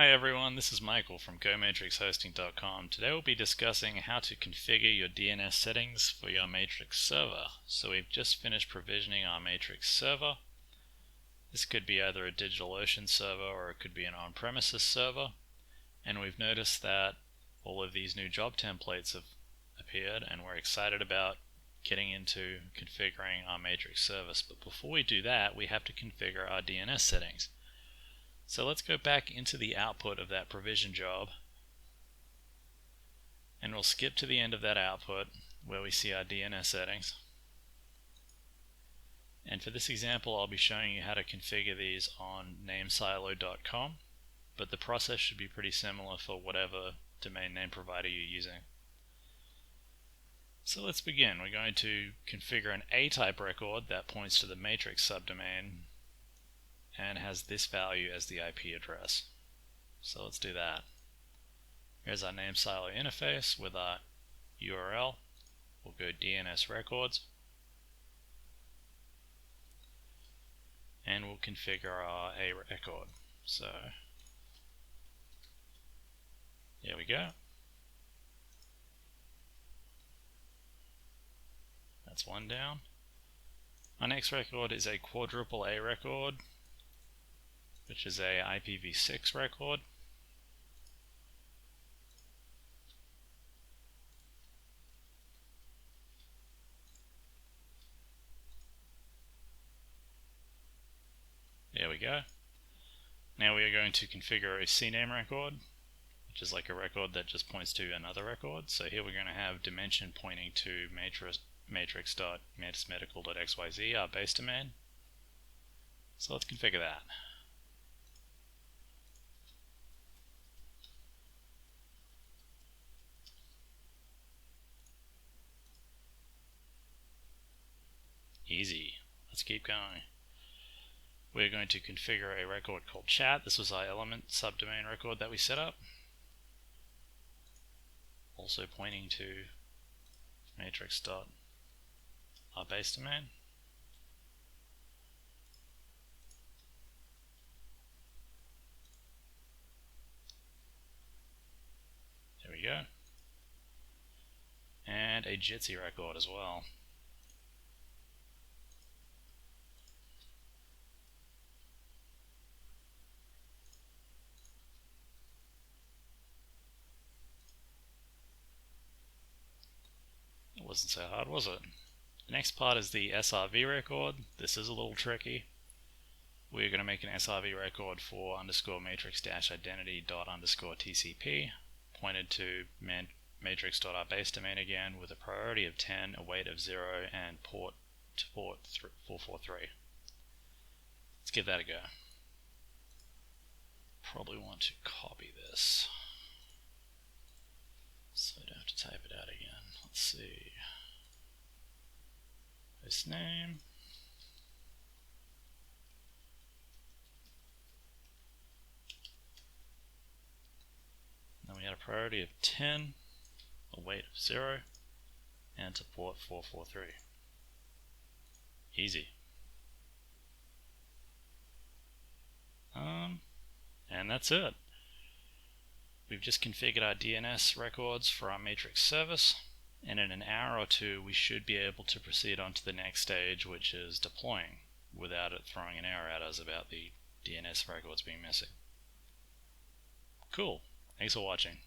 Hi everyone, this is Michael from GoMatrixHosting.com. Today we'll be discussing how to configure your DNS settings for your Matrix server. So we've just finished provisioning our Matrix server. This could be either a DigitalOcean server or it could be an on-premises server. And we've noticed that all of these new job templates have appeared and we're excited about getting into configuring our Matrix service. But before we do that, we have to configure our DNS settings. So let's go back into the output of that provision job and we'll skip to the end of that output where we see our DNS settings. And for this example I'll be showing you how to configure these on namesilo.com, but the process should be pretty similar for whatever domain name provider you're using. So let's begin. We're going to configure an A-type record that points to the matrix subdomain and has this value as the IP address. So let's do that. Here's our name silo interface with our URL. We'll go DNS records and we'll configure our A record. So here we go. That's one down. Our next record is a quadruple A record, which is a IPv6 record. There we go. Now we are going to configure a CNAME record, which is like a record that just points to another record. So here we're going to have dimension pointing to matrix.mantismedical.xyz, our base domain. So let's configure that. Easy. Let's keep going. We're going to configure a record called chat. This was our element subdomain record that we set up. Also pointing to matrix dot our base domain. There we go. And a Jitsi record as well. It wasn't so hard, was it? The next part is the SRV record. This is a little tricky. We're going to make an SRV record for _matrix-identity._TCP pointed to matrix.ourBase domain again with a priority of 10, a weight of 0, and port to port 443. Let's give that a go. Probably want to copy this so I don't have to type it out again. Let's see. Host name. Then we had a priority of 10, a weight of 0, and to port 443. Easy. And that's it. We've just configured our DNS records for our matrix service, and in an hour or two we should be able to proceed on to the next stage, which is deploying, without it throwing an error at us about the DNS records being missing. Cool. Thanks for watching.